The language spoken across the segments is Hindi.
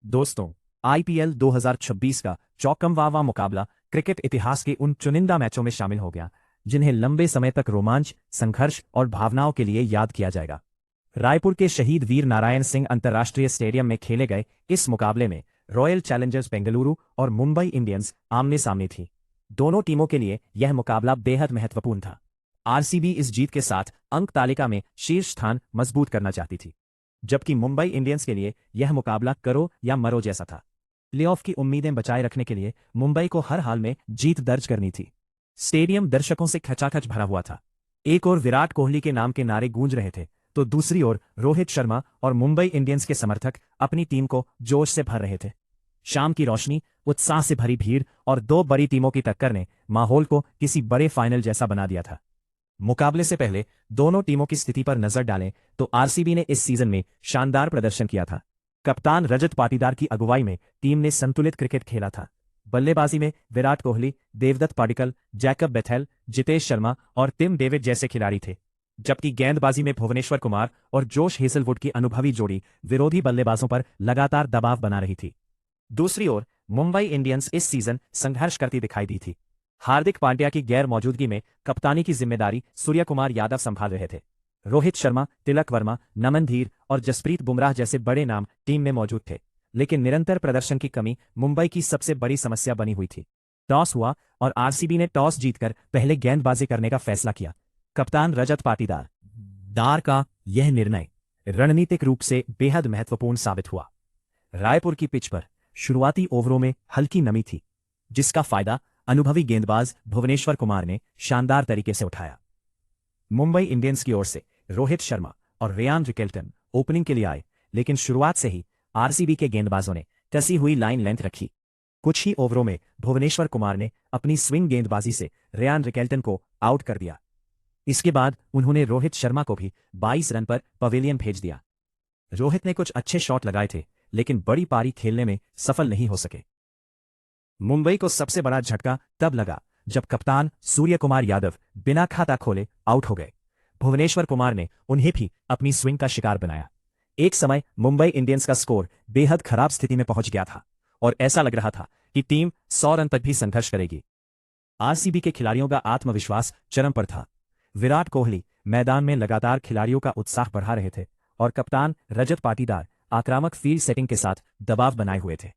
दोस्तों, आईपीएल 2026 का चौंकाने मुकाबला क्रिकेट इतिहास के उन चुनिंदा मैचों में शामिल हो गया जिन्हें लंबे समय तक रोमांच, संघर्ष और भावनाओं के लिए याद किया जाएगा। रायपुर के शहीद वीर नारायण सिंह अंतर्राष्ट्रीय स्टेडियम में खेले गए इस मुकाबले में रॉयल चैलेंजर्स बेंगलुरु और मुंबई इंडियंस आमने सामने थी। दोनों टीमों के लिए यह मुकाबला बेहद महत्वपूर्ण था। आरसीबी इस जीत के साथ अंक तालिका में शीर्ष स्थान मजबूत करना चाहती थी, जबकि मुंबई इंडियंस के लिए यह मुकाबला करो या मरो जैसा था। प्लेऑफ की उम्मीदें बचाए रखने के लिए मुंबई को हर हाल में जीत दर्ज करनी थी। स्टेडियम दर्शकों से खचाखच भरा हुआ था। एक ओर विराट कोहली के नाम के नारे गूंज रहे थे, तो दूसरी ओर रोहित शर्मा और मुंबई इंडियंस के समर्थक अपनी टीम को जोश से भर रहे थे। शाम की रोशनी, उत्साह से भरी भीड़ और दो बड़ी टीमों की टक्कर ने माहौल को किसी बड़े फाइनल जैसा बना दिया था। मुकाबले से पहले दोनों टीमों की स्थिति पर नजर डालें तो आरसीबी ने इस सीजन में शानदार प्रदर्शन किया था। कप्तान रजत पाटीदार की अगुवाई में टीम ने संतुलित क्रिकेट खेला था। बल्लेबाजी में विराट कोहली, देवदत्त पाडिक्कल, जैकब बेथेल, जितेश शर्मा और टिम डेविड जैसे खिलाड़ी थे, जबकि गेंदबाजी में भुवनेश्वर कुमार और जोश हेजलवुड की अनुभवी जोड़ी विरोधी बल्लेबाजों पर लगातार दबाव बना रही थी। दूसरी ओर मुंबई इंडियंस इस सीजन संघर्ष करती दिखाई दी थी। हार्दिक पांड्या की गैर मौजूदगी में कप्तानी की जिम्मेदारी सूर्य कुमार यादव संभाल रहे थे। रोहित शर्मा, तिलक वर्मा, नमन धीर और जसप्रीत बुमराह जैसे बड़े नाम टीम में मौजूद थे, लेकिन निरंतर प्रदर्शन की कमी मुंबई की सबसे बड़ी समस्या बनी हुई थी। टॉस हुआ और आरसीबी ने टॉस जीतकर पहले गेंदबाजी करने का फैसला किया। कप्तान रजत पाटीदार का यह निर्णय रणनीतिक रूप से बेहद महत्वपूर्ण साबित हुआ। रायपुर की पिच पर शुरुआती ओवरों में हल्की नमी थी, जिसका फायदा अनुभवी गेंदबाज भुवनेश्वर कुमार ने शानदार तरीके से उठाया। मुंबई इंडियंस की ओर से रोहित शर्मा और रेयान रिकेल्टन ओपनिंग के लिए आए, लेकिन शुरुआत से ही आरसीबी के गेंदबाजों ने कसी हुई लाइन लेंथ रखी। कुछ ही ओवरों में भुवनेश्वर कुमार ने अपनी स्विंग गेंदबाजी से रेयान रिकेल्टन को आउट कर दिया। इसके बाद उन्होंने रोहित शर्मा को भी 22 रन पर पवेलियन भेज दिया। रोहित ने कुछ अच्छे शॉट लगाए थे, लेकिन बड़ी पारी खेलने में सफल नहीं हो सके। मुंबई को सबसे बड़ा झटका तब लगा जब कप्तान सूर्य कुमार यादव बिना खाता खोले आउट हो गए। भुवनेश्वर कुमार ने उन्हें भी अपनी स्विंग का शिकार बनाया। एक समय मुंबई इंडियंस का स्कोर बेहद खराब स्थिति में पहुंच गया था और ऐसा लग रहा था कि टीम 100 रन तक भी संघर्ष करेगी। आरसीबी के खिलाड़ियों का आत्मविश्वास चरम पर था। विराट कोहली मैदान में लगातार खिलाड़ियों का उत्साह बढ़ा रहे थे और कप्तान रजत पाटीदार आक्रामक फील्ड सेटिंग के साथ दबाव बनाए हुए थे।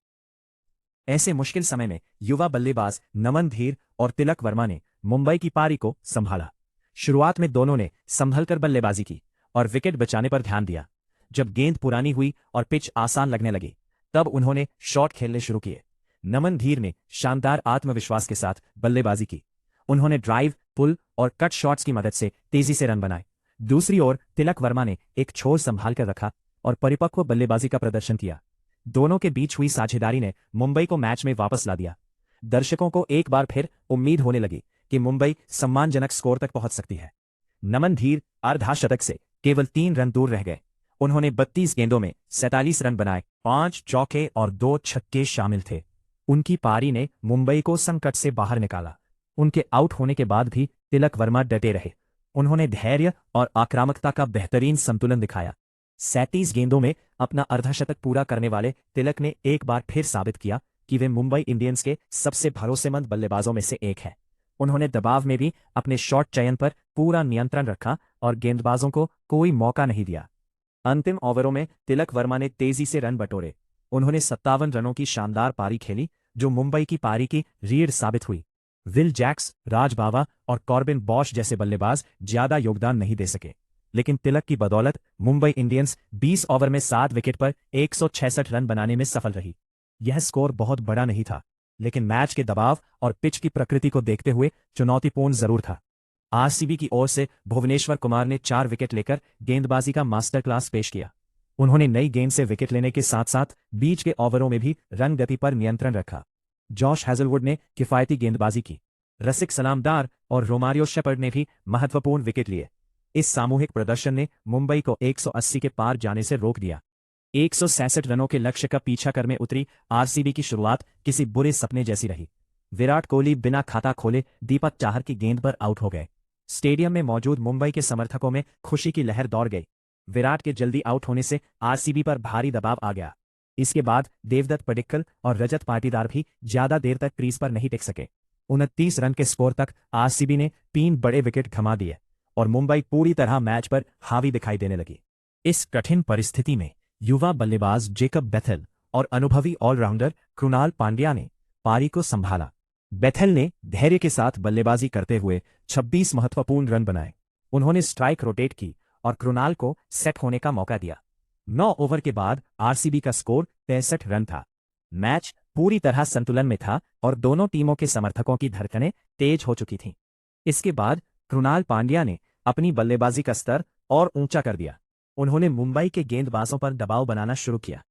ऐसे मुश्किल समय में युवा बल्लेबाज नमन धीर और तिलक वर्मा ने मुंबई की पारी को संभाला। शुरुआत में दोनों ने संभलकर बल्लेबाजी की और विकेट बचाने पर ध्यान दिया। जब गेंद पुरानी हुई और पिच आसान लगने लगी, तब उन्होंने शॉट खेलने शुरू किए। नमन धीर ने शानदार आत्मविश्वास के साथ बल्लेबाजी की। उन्होंने ड्राइव, पुल और कट शॉट्स की मदद से तेजी से रन बनाए। दूसरी ओर तिलक वर्मा ने एक छोर संभाल कर रखा और परिपक्व बल्लेबाजी का प्रदर्शन किया। दोनों के बीच हुई साझेदारी ने मुंबई को मैच में वापस ला दिया। दर्शकों को एक बार फिर उम्मीद होने लगी कि मुंबई सम्मानजनक स्कोर तक पहुंच सकती है। नमन धीर अर्धशतक से केवल 3 रन दूर रह गए। उन्होंने 32 गेंदों में 47 रन बनाए, 5 चौके और 2 छक्के शामिल थे। उनकी पारी ने मुंबई को संकट से बाहर निकाला। उनके आउट होने के बाद भी तिलक वर्मा डटे रहे। उन्होंने धैर्य और आक्रामकता का बेहतरीन संतुलन दिखाया। 37 गेंदों में अपना अर्धशतक पूरा करने वाले तिलक ने एक बार फिर साबित किया कि वे मुंबई इंडियंस के सबसे भरोसेमंद बल्लेबाजों में से एक हैं। उन्होंने दबाव में भी अपने शॉट चयन पर पूरा नियंत्रण रखा और गेंदबाजों को कोई मौका नहीं दिया। अंतिम ओवरों में तिलक वर्मा ने तेजी से रन बटोरे। उन्होंने 57 रनों की शानदार पारी खेली, जो मुंबई की पारी की रीढ़ साबित हुई। विल जैक्स, राज बावा और कॉर्बिन बॉश जैसे बल्लेबाज ज्यादा योगदान नहीं दे सके, लेकिन तिलक की बदौलत मुंबई इंडियंस 20 ओवर में 7 विकेट पर 166 रन बनाने में सफल रही। यह स्कोर बहुत बड़ा नहीं था, लेकिन मैच के दबाव और पिच की प्रकृति को देखते हुए चुनौतीपूर्ण जरूर था। आरसीबी की ओर से भुवनेश्वर कुमार ने 4 विकेट लेकर गेंदबाजी का मास्टर क्लास पेश किया। उन्होंने नई गेंद से विकेट लेने के साथ साथ बीच के ओवरों में भी रन गति पर नियंत्रण रखा। जॉश हेजलवुड ने किफायती गेंदबाजी की। रसिक सलामदार और रोमारियो शेपर्ड ने भी महत्वपूर्ण विकेट लिए। इस सामूहिक प्रदर्शन ने मुंबई को 180 के पार जाने से रोक दिया। 166 रनों के लक्ष्य का पीछा करने उतरी आरसीबी की शुरुआत किसी बुरे सपने जैसी रही। विराट कोहली बिना खाता खोले दीपक चाहर की गेंद पर आउट हो गए। स्टेडियम में मौजूद मुंबई के समर्थकों में खुशी की लहर दौड़ गई। विराट के जल्दी आउट होने से आरसीबी पर भारी दबाव आ गया। इसके बाद देवदत्त पडिक्कल और रजत पाटीदार भी ज्यादा देर तक क्रीज पर नहीं टिक सके। 29 रन के स्कोर तक आरसीबी ने 3 बड़े विकेट खमा दिए और मुंबई पूरी तरह मैच पर हावी दिखाई देने लगी। इस कठिन परिस्थिति में युवा बल्लेबाज जेकब बेथेल और अनुभवी ऑलराउंडर कृणाल पांड्या ने पारी को संभाला। बेथेल ने धैर्य के साथ बल्लेबाजी करते हुए 26 महत्वपूर्ण रन बनाए। उन्होंने स्ट्राइक रोटेट की और कृणाल को सेट होने का मौका दिया। 9 ओवर के बाद आरसीबी का स्कोर 63 रन था। मैच पूरी तरह संतुलन में था और दोनों टीमों के समर्थकों की धड़कनें तेज हो चुकी थीं। इसके बाद कृणाल पांड्या ने अपनी बल्लेबाजी का स्तर और ऊंचा कर दिया। उन्होंने मुंबई के गेंदबाजों पर दबाव बनाना शुरू किया।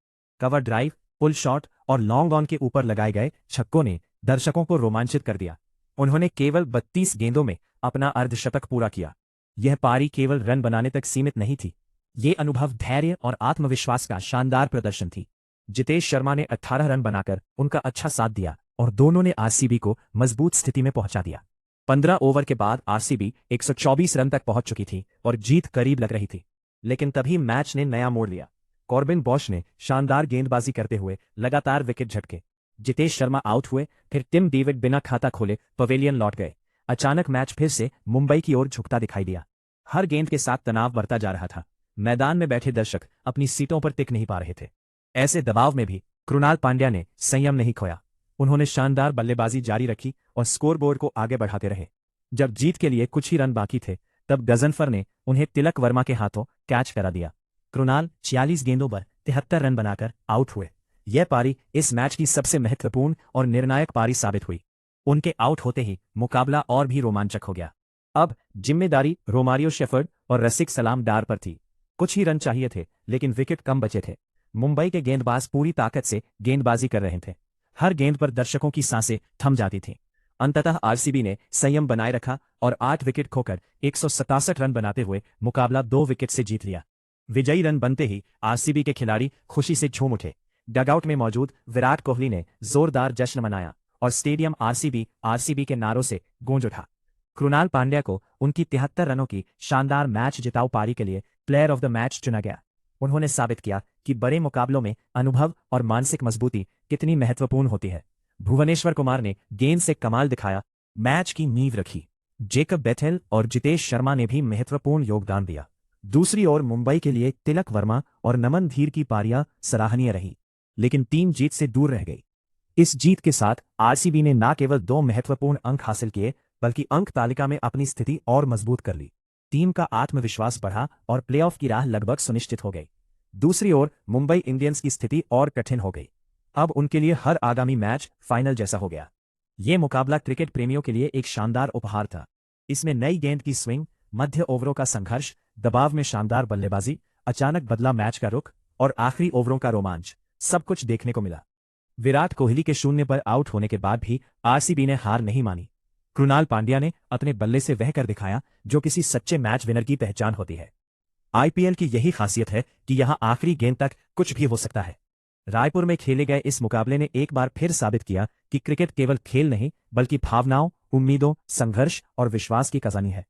कवर ड्राइव, पुल शॉट और लॉन्ग ऑन के ऊपर लगाए गए छक्कों ने दर्शकों को रोमांचित कर दिया। उन्होंने केवल 32 गेंदों में अपना अर्धशतक पूरा किया। यह पारी केवल रन बनाने तक सीमित नहीं थी। ये अनुभव, धैर्य और आत्मविश्वास का शानदार प्रदर्शन थी। जितेश शर्मा ने 18 रन बनाकर उनका अच्छा साथ दिया और दोनों ने आरसीबी को मजबूत स्थिति में पहुंचा दिया। 15 ओवर के बाद आरसीबी 124 रन तक पहुंच चुकी थी और जीत करीब लग रही थी। लेकिन तभी मैच ने नया मोड़ लिया। कॉर्बिन बॉश ने शानदार गेंदबाजी करते हुए लगातार विकेट झटके। जितेश शर्मा आउट हुए, फिर टिम डेविड बिना खाता खोले पवेलियन लौट गए। अचानक मैच फिर से मुंबई की ओर झुकता दिखाई दिया। हर गेंद के साथ तनाव बढ़ता जा रहा था। मैदान में बैठे दर्शक अपनी सीटों पर टिक नहीं पा रहे थे। ऐसे दबाव में भी कृणाल पांड्या ने संयम नहीं खोया। उन्होंने शानदार बल्लेबाजी जारी रखी और स्कोरबोर्ड को आगे बढ़ाते रहे। जब जीत के लिए कुछ ही रन बाकी थे, तब गजनफर ने उन्हें तिलक वर्मा के हाथों कैच करा दिया। कृणाल 46 गेंदों पर 73 रन बनाकर आउट हुए। यह पारी इस मैच की सबसे महत्वपूर्ण और निर्णायक पारी साबित हुई। उनके आउट होते ही मुकाबला और भी रोमांचक हो गया। अब जिम्मेदारी रोमारियो शेफर्ड और रसिक सलाम डार पर थी। कुछ ही रन चाहिए थे, लेकिन विकेट कम बचे थे। मुंबई के गेंदबाज पूरी ताकत से गेंदबाजी कर रहे थे। हर गेंद पर दर्शकों की सांसें थम जाती थीं। अंततः आरसीबी ने संयम बनाए रखा और 8 विकेट खोकर 167 रन बनाते हुए मुकाबला 2 विकेट से जीत लिया। विजयी रन बनते ही आरसीबी के खिलाड़ी खुशी से झूम उठे। डगआउट में मौजूद विराट कोहली ने जोरदार जश्न मनाया और स्टेडियम आरसीबी के नारों से गूंज उठा। कृणाल पांड्या को उनकी 73 रनों की शानदार मैच जिताऊ पारी के लिए प्लेयर ऑफ द मैच चुना गया। उन्होंने साबित किया कि बड़े मुकाबलों में अनुभव और मानसिक मजबूती कितनी महत्वपूर्ण होती है। भुवनेश्वर कुमार ने गेंद से कमाल दिखाया, मैच की नींव रखी। जेकब बेथेल और जितेश शर्मा ने भी महत्वपूर्ण योगदान दिया। दूसरी ओर मुंबई के लिए तिलक वर्मा और नमन धीर की पारियां सराहनीय रही, लेकिन टीम जीत से दूर रह गई। इस जीत के साथ आरसीबी ने न केवल 2 महत्वपूर्ण अंक हासिल किए, बल्कि अंक तालिका में अपनी स्थिति और मजबूत कर ली। टीम का आत्मविश्वास बढ़ा और प्लेऑफ की राह लगभग सुनिश्चित हो गई। दूसरी ओर मुंबई इंडियंस की स्थिति और कठिन हो गई। अब उनके लिए हर आगामी मैच फाइनल जैसा हो गया। यह मुकाबला क्रिकेट प्रेमियों के लिए एक शानदार उपहार था। इसमें नई गेंद की स्विंग, मध्य ओवरों का संघर्ष, दबाव में शानदार बल्लेबाजी, अचानक बदला मैच का रुख और आखिरी ओवरों का रोमांच, सब कुछ देखने को मिला। विराट कोहली के 0 पर आउट होने के बाद भी आरसीबी ने हार नहीं मानी। कृणाल पांड्या ने अपने बल्ले से वह कर दिखाया जो किसी सच्चे मैच विनर की पहचान होती है। आईपीएल की यही खासियत है कि यहां आखिरी गेंद तक कुछ भी हो सकता है। रायपुर में खेले गए इस मुकाबले ने एक बार फिर साबित किया कि क्रिकेट केवल खेल नहीं, बल्कि भावनाओं, उम्मीदों, संघर्ष और विश्वास की कहानी है।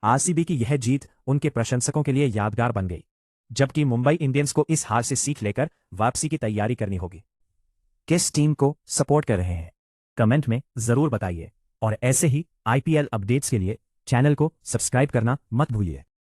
आरसीबी की यह जीत उनके प्रशंसकों के लिए यादगार बन गई, जबकि मुंबई इंडियंस को इस हार से सीख लेकर वापसी की तैयारी करनी होगी। किस टीम को सपोर्ट कर रहे हैं, कमेंट में जरूर बताइए और ऐसे ही आईपीएल अपडेट्स के लिए चैनल को सब्सक्राइब करना मत भूलिए।